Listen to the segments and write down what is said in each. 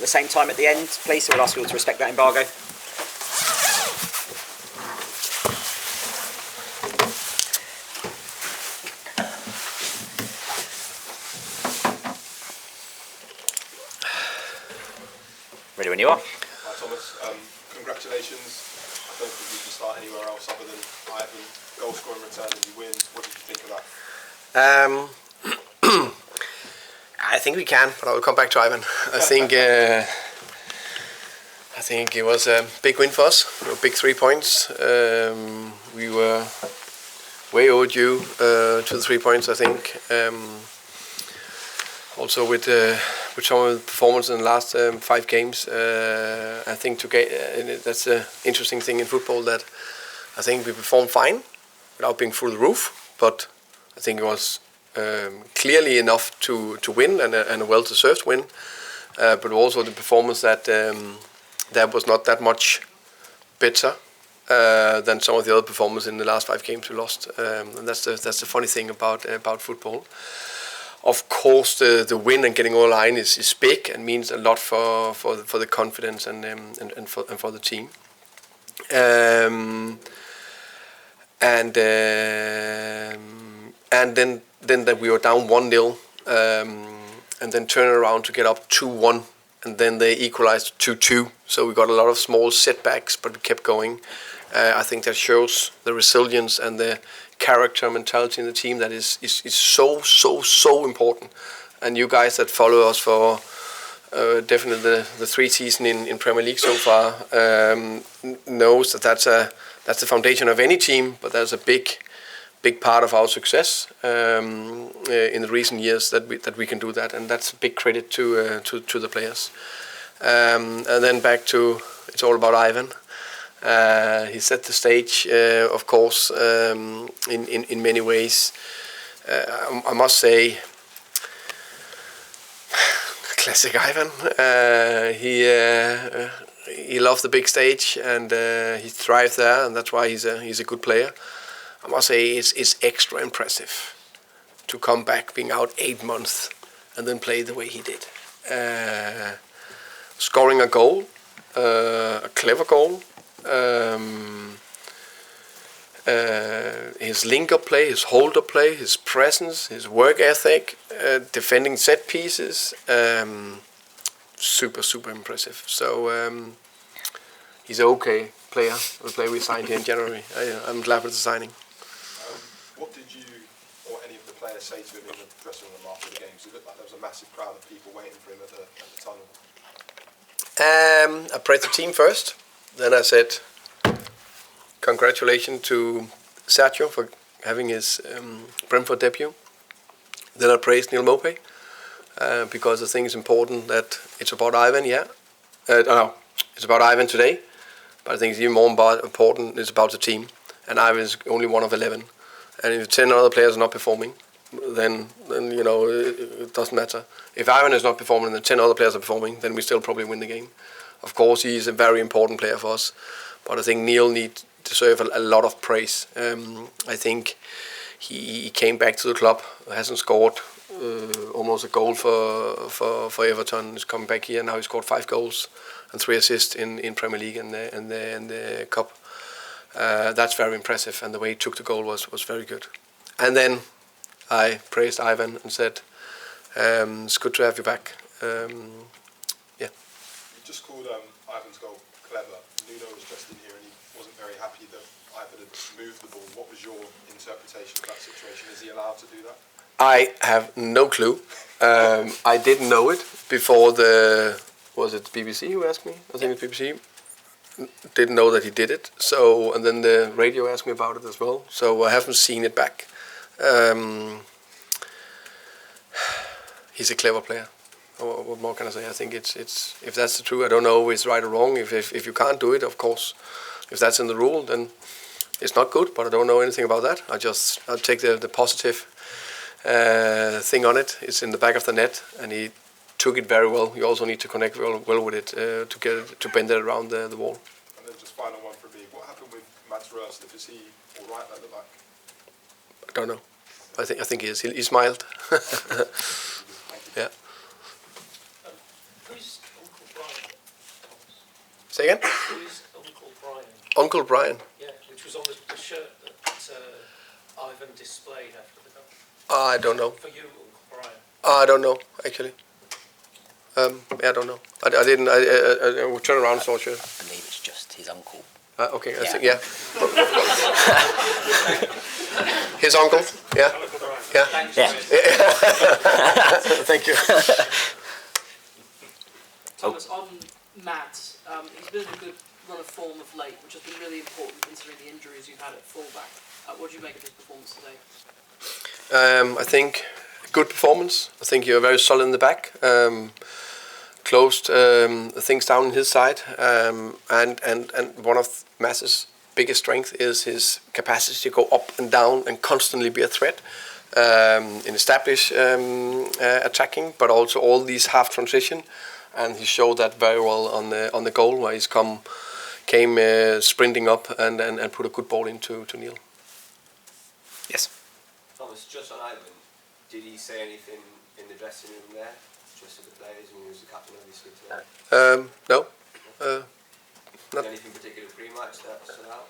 the same time at the end, please. So we'll ask you all to respect that embargo. Ready when you are. Hi Thomas, congratulations. I don't think you can start anywhere else other than Ivan. Goal scoring return and you win. What did you think of that? I think we can, but I will come back to Ivan. I think it was a big win for us. Big 3 points. We were way overdue to the 3 points, I think. Also with some of the performance in the last 5 games, I think that's the interesting thing in football, that I think we performed fine without being through the roof, but I think it was clearly enough to win, and a well-deserved win. But also the performance that was not that much better than some of the other performances in the last 5 games we lost. And that's the funny thing about football. Of course, the win and getting all line is big and means a lot for the confidence and for the team. And then that we were down 1-0, and then turn around to get up 2-1, and then they equalized 2-2. So we got a lot of small setbacks, but we kept going. I think that shows the resilience and the character mentality in the team that is so important. And you guys that follow us for definitely the 3 seasons in Premier League so far knows that that's the foundation of any team, but that's a big part of our success in the recent years that we can do that, and that's a big credit to the players. And then back to, it's all about Ivan. He set the stage, of course, in many ways. I must say, classic Ivan. He loves the big stage, and he thrives there, and that's why he's a good player. I must say it's extra impressive to come back being out 8 months and then play the way he did. Scoring a goal, a clever goal. His link-up play, his hold-up play, his presence, his work ethic, defending set pieces, super impressive. So he's an okay player, the player we signed here in January. I'm glad with the signing. What did you or any of the players say to him in the dressing room after the games? It looked like there was a massive crowd of people waiting for him at the tunnel. I praised the team first. Then I said, congratulations to Sergio for having his Brentford debut. Then I praised Neil Maupay because I think it's important that it's about Ivan, it's about Ivan today, but I think it's even more important it's about the team. And Ivan is only one of 11. And if 10 other players are not performing, then you know, it doesn't matter. If Ivan is not performing and the 10 other players are performing, then we still probably win the game. Of course, he's a very important player for us, but I think Neil deserves a lot of praise. I think he came back to the club, hasn't scored almost a goal for Everton. He's coming back here now. He scored 5 goals and 3 assists in Premier League and the Cup. That's very impressive, and the way he took the goal was very good. And then I praised Ivan and said, it's good to have you back. You just called Ivan's goal clever. Nuno was just in here and he wasn't very happy that Ivan had moved the ball. What was your interpretation of that situation? Is he allowed to do that? I have no clue. I didn't know it before was it BBC who asked me? I think it's BBC. Didn't know that he did it. So, and then the radio asked me about it as well. So I haven't seen it back. He's a clever player. What more can I say? I think it's if that's the truth, I don't know if it's right or wrong. If you can't do it, of course, if that's in the rule, then it's not good. But I don't know anything about that. I'll take the positive thing on it. It's in the back of the net, and he took it very well. You also need to connect well with it to get it, to bend it around the wall. And then just final one for me. What happened with Mats Rørslev? Is he all right at the back? I don't know. I think he is. He smiled. Yeah. Who's Uncle again? Who's Uncle Brian? Uncle Brian. Yeah, which was on the shirt that Ivan displayed after the goal. I don't know. For you, Uncle Brian. I don't know, actually. I don't know. I didn't. I will turn around and saw shirt. I believe it's just his uncle. Okay, I Yeah. think, yeah. His uncle, yeah. Uncle Brian. Yeah. Thanks, Yeah. Chris. Thank you. Thomas, on Mads, he's been in a good run of form of late, which has been really important considering the injuries you've had at fullback. What do you make of his performance today? I think good performance. I think you're very solid in the back. Closed things down on his side, and one of Mads' biggest strength is his capacity to go up and down and constantly be a threat in established attacking, but also all these half transition, and he showed that very well on the goal where he's came sprinting up and put a good ball into Neil. Yes. Thomas, just on Ivan, did he say anything in the dressing room there, just to the players when he was the captain obviously today? No. Not. Anything particular pre-match that stood out?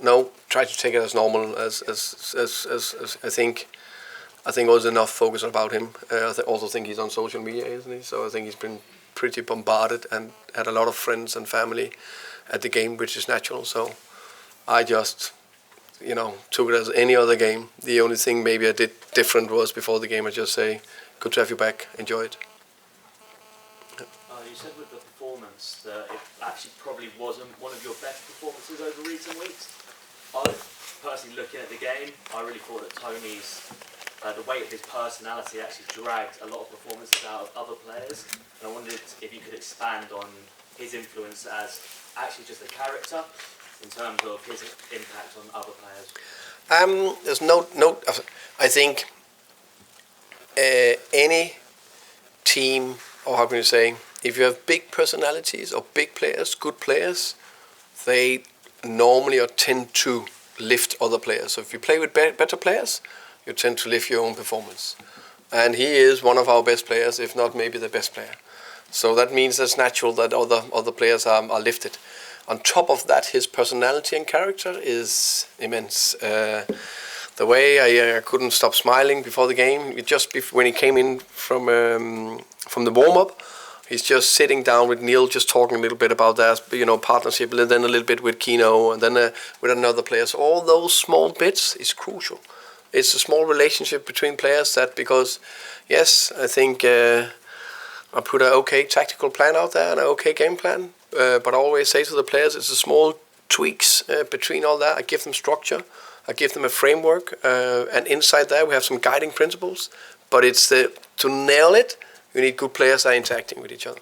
No. Try to take it as normal as I think. I think also enough focus about him. I also think he's on social media, isn't he? So I think he's been pretty bombarded and had a lot of friends and family at the game, which is natural. So I just, took it as any other game. The only thing maybe I did different was before the game I just say, good to have you back, enjoy it. You said with the performance that it actually probably wasn't one of your best performances over recent weeks. I personally, looking at the game, I really thought that Tony's, the weight of his personality actually dragged a lot of performances out of other players. And I wondered if you could expand on his influence as actually just a character in terms of his impact on other players. There's no. I think any team, or how can you say, if you have big personalities or big players, good players, they normally tend to lift other players. So if you play with better players, you tend to lift your own performance. And he is one of our best players, if not maybe the best player. So that means it's natural that other players are lifted. On top of that, his personality and character is immense. The way I couldn't stop smiling before the game, when he came in from the warm-up, he's just sitting down with Neil, just talking a little bit about that, partnership, and then a little bit with Kino, and then with another player. So all those small bits is crucial. It's a small relationship between players because, yes, I think I put an okay tactical plan out there and an okay game plan, but I always say to the players, it's the small tweaks between all that. I give them structure, I give them a framework, and inside there we have some guiding principles, but it's to nail it, you need good players that are interacting with each other.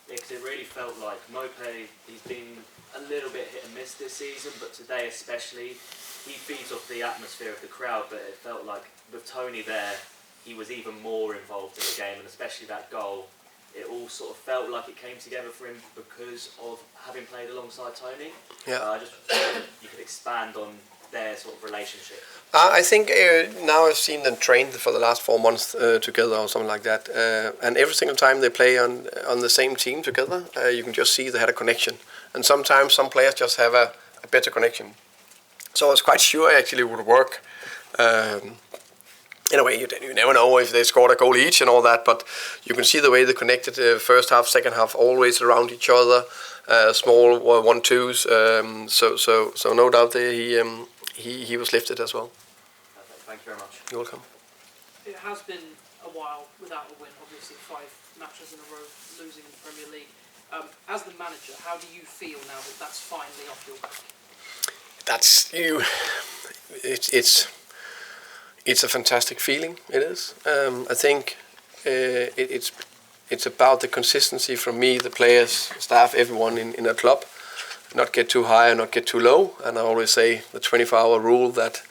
Yeah, because it really felt like Mopé, he's been a little bit hit and miss this season, but today especially, he feeds off the atmosphere of the crowd, but it felt like with Tony there, he was even more involved in the game, and especially that goal, it all sort of felt like it came together for him because of having played alongside Tony. Yeah. I just thought you could expand on their sort of relationship. I think now I've seen them train for the last 4 months together or something like that, and every single time they play on the same team together, you can just see they had a connection. And sometimes some players just have a better connection. So I was quite sure I actually would work. In a way, you never know if they scored a goal each and all that, but you can see the way they connected first half, second half, always around each other, small 1-2s. So no doubt he was lifted as well. Perfect. Thank you very much. You're welcome. It has been a while without a win, obviously 5 matches in a row losing in the Premier League. As the manager, how do you feel now that that's finally off your back? That's you. It's a fantastic feeling. It is. I think it's about the consistency from me, the players, staff, everyone in a club. Not get too high and not get too low. And I always say the 24-hour rule that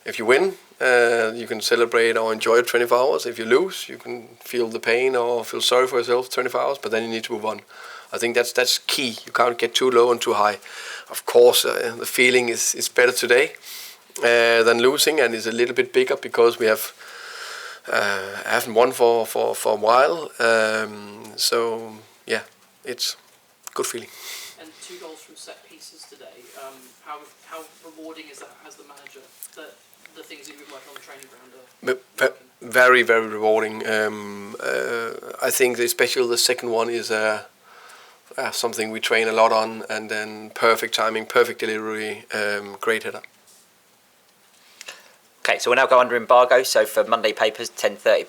if you win, you can celebrate or enjoy it 24 hours. If you lose, you can feel the pain or feel sorry for yourself 24 hours. But then you need to move on. I think that's key. You can't get too low and too high. Of course, the feeling is better today than losing, and it's a little bit bigger because we haven't won for a while. So yeah, it's good feeling. And 2 goals from set pieces today. How rewarding is that as the manager? That the things that you've been working on the training ground are Very, very rewarding. I think especially the second one is something we train a lot on, and then perfect timing, perfect delivery, great header. Okay, so we'll now go under embargo. So for Monday papers, 10:30.